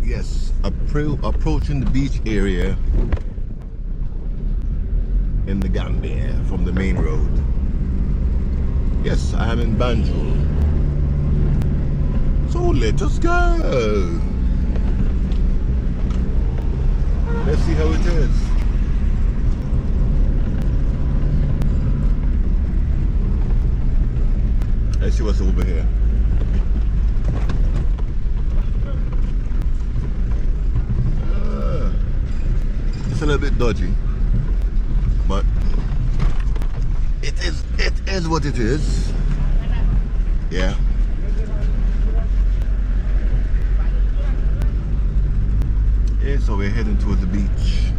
Yes, approaching the beach area in the Gambia from the main road. Yes, I am in Banjul. So let us go. Let's see how it is. Let's see what's over here. It's a little bit dodgy, but it is what it is. Yeah. Yeah, so we're heading towards the beach.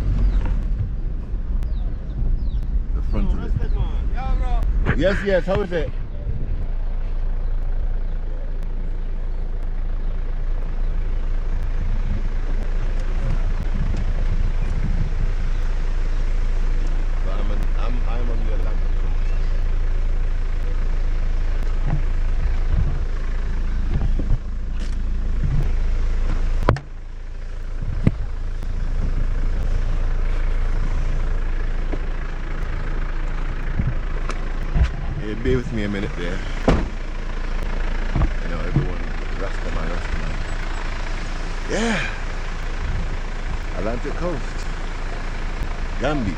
The front of it. Yes, how is it? I'm on the Atlantic coast. Yeah, bear with me a minute there. You know, everyone, Rastaman. Yeah, Atlantic coast, Gambia.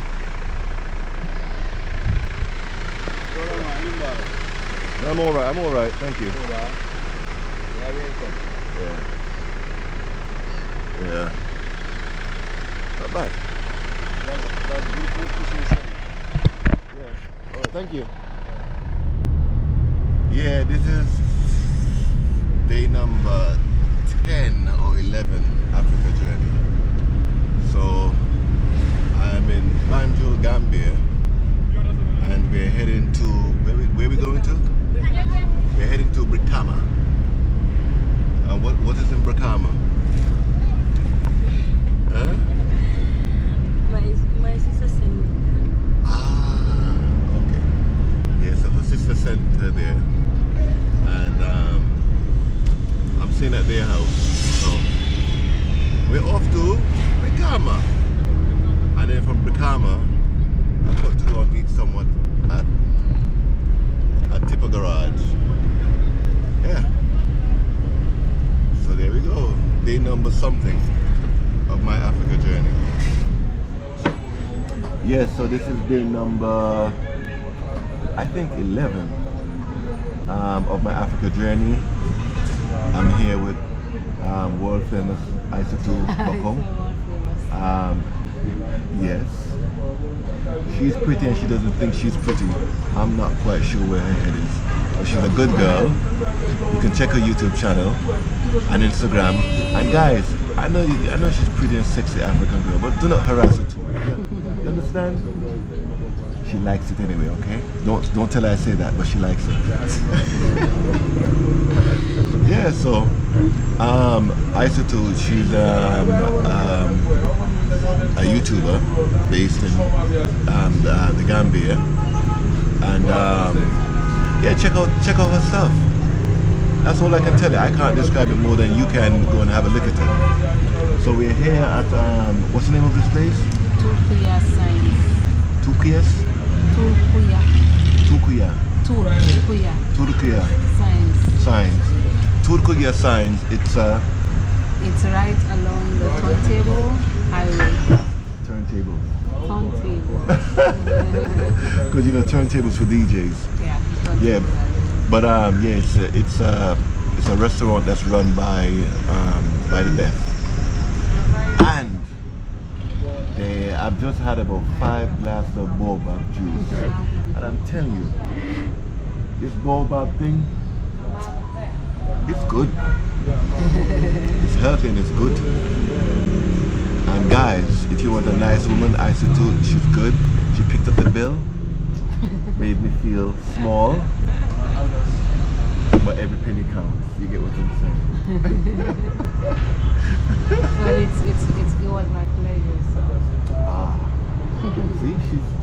I'm all right, thank you. Yeah. Not bad. Yeah. All right, thank you. Yeah, this is day number 10 or 11 Africa journey. So I'm in Banjul, Gambia, and we're heading to where we going to? We're heading to Brikama. What is in Brikama? Huh? My sister sent me. Ah, okay. Yeah, so her sister sent her there, and I'm staying at their house. So we're off to Brikama, and then from Brikama, I've got to go and meet someone at Tipper Garage. Yeah. So there we go. Day number something of my Africa journey. Yeah, so this is day number, I think 11 of my Africa journey. I'm here with world famous Isatou Bokum. Yes. She's pretty and she doesn't think she's pretty. I'm not quite sure where her head is. But she's a good girl. You can check her YouTube channel and Instagram. And guys, I know she's pretty and sexy African girl, but do not harass her too much. You understand? She likes it anyway, okay? Don't tell her I say that, but she likes it. Yeah, so Isatou, she's a YouTuber based in the Gambia, and yeah, check out her stuff. That's all I can tell you. I can't describe it more than you can go and have a look at it. So we're here at what's the name of this place? Turkuya Signs. Turkiyas? Turkuya. Turkuya Signs. Turkuya Signs. It's right along the turntable highway. turntable. Turntable. Because you know turntables for DJs. Yeah. Yeah, but yeah, it's a restaurant that's run by the deaf, and I've just had about 5 glasses of boba juice, and I'm telling you, this boba thing, it's good. It's healthy and it's good. And guys, if you want a nice woman, Isatou, she's good. She picked up the bill. Made me feel small, but every penny counts. You get what I'm saying? Well, it was my pleasure. So. See,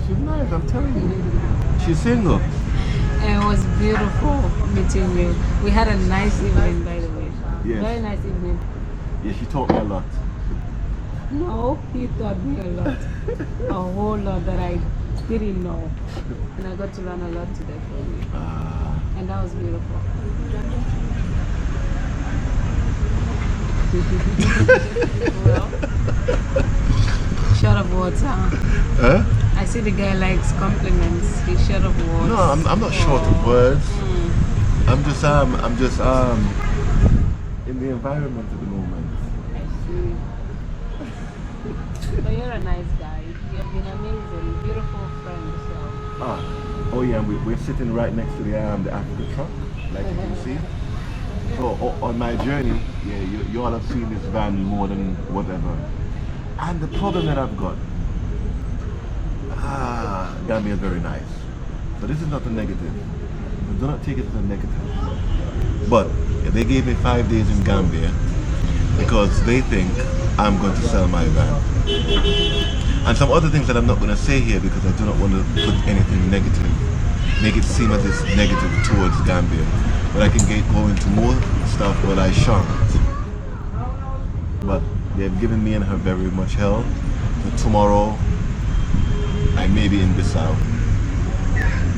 she's nice. I'm telling you, she's single. And it was beautiful meeting you. We had a nice evening, by the way. Yes. Very nice evening. Yeah, she taught me a lot. No, he taught me a lot. A whole lot that I didn't know. And I got to learn a lot today from you. And that was beautiful. Well, short of words, Huh? I see the guy likes compliments. He's short of words. No, I'm not short of words. I'm just in the environment at the moment. I see. But you're a nice guy. You've been amazing, beautiful friend. So. Oh yeah, we're sitting right next to the Africa truck, like you can see. So on my journey, yeah, you all have seen this van more than whatever. And the problem that I've got, Gambia is very nice. So this is not a negative. So do not take it as a negative. But they gave me 5 days in Gambia because they think I'm going to sell my van. And some other things that I'm not going to say here because I do not want to put anything negative, make it seem as it's negative towards Gambia. But I can go into more stuff, but I shan't. But they've given me and her very much hell. So tomorrow, I may be in Bissau.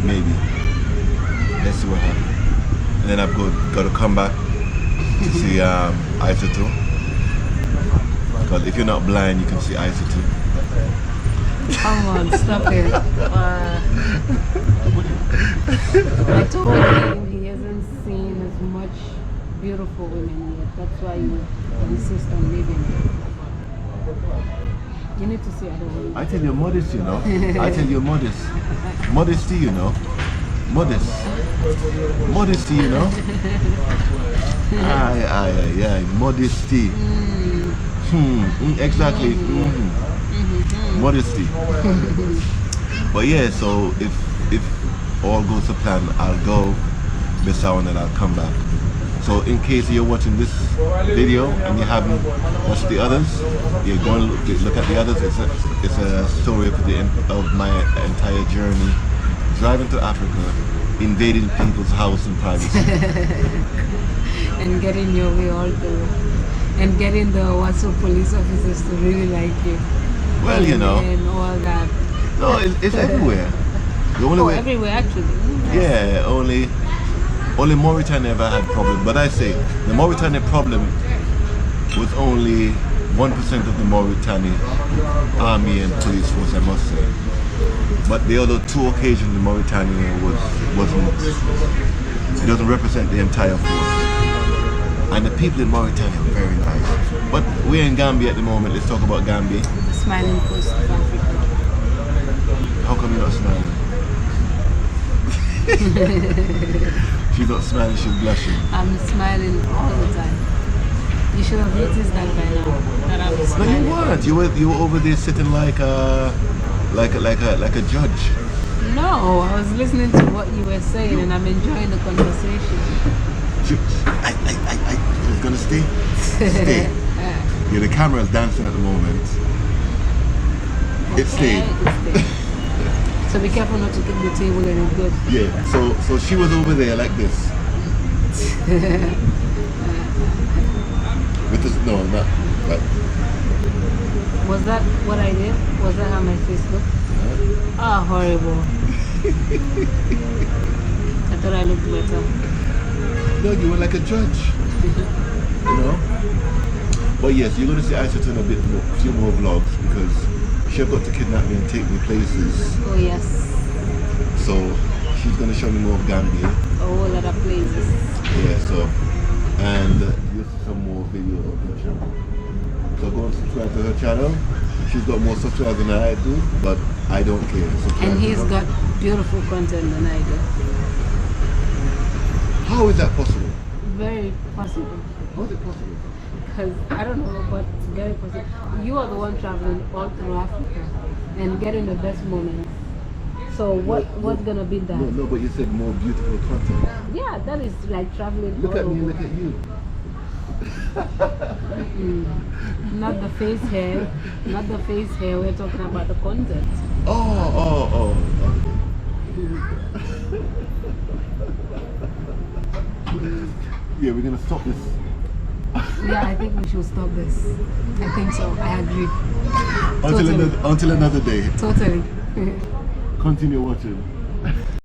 Maybe. Let's see what happens. And then I've got to come back to see Isatu. Because if you're not blind, you can see Isatu. Come on, stop it. I told him he hasn't seen as much beautiful women yet. That's why you insist on leaving. You need to see other women. I tell you modest, you know. I tell you modest. Modesty, you know. Modest. Modesty, you know. Aye, modesty. Exactly. Modesty. But yeah, so if all goes to plan, I'll go Bissau and then I'll come back. So in case you're watching this video and you haven't watched the others, you go and look at the others. It's a story of my entire journey, driving to Africa, invading people's house in privacy. And getting your way all through. And getting the Wasu police officers to really like you. Well, you know. And all that. No, it's everywhere. The only way, everywhere actually. Yeah, only Mauritania ever had problem. But I say, the Mauritania problem was only 1% of the Mauritanian army and police force, I must say. But the other 2 occasions in Mauritania wasn't, it doesn't represent the entire force. And the people in Mauritania are very nice. But we're in Gambia at the moment. Let's talk about Gambia. The smiling coast of Africa. How come you're not smiling? She's not smiling, she's blushing. I'm smiling all the time. You should have noticed that by now. That I'm smiling. No, you weren't. You were over there sitting like a judge. No, I was listening to what you were saying and I'm enjoying the conversation. It's gonna stay? Stay. Yeah, the camera is dancing at the moment. It stayed. So be careful not to kick the table and it's good. Yeah, so she was over there like this. With this, no, not like. Was that what I did? Was that how my face looked? Ah, horrible. I thought I looked better. No, you were like a judge. You know? But yes, you're going to see Isatu in a few more vlogs because she's got to kidnap me and take me places. Oh yes. So she's going to show me more of Gambia. A whole lot of places. Yeah, so, and you'll see some more videos of her channel. So go and subscribe to her channel. She's got more subscribers than I do, but I don't care. Subscribe and he's got beautiful content than I do. How is that possible? Very possible. How is it possible? Because I don't know, but it's very possible. You are the one traveling all through Africa and getting the best moments. So what's gonna be that? No, but you said more beautiful content. Yeah, that is like traveling. Look all at me, over. look at you. Not the face hair. Not the face hair. We're talking about the content. Oh. Yeah, we're gonna stop this. Yeah, I think we should stop this. I think so. I agree. Until another day. Totally. Continue watching.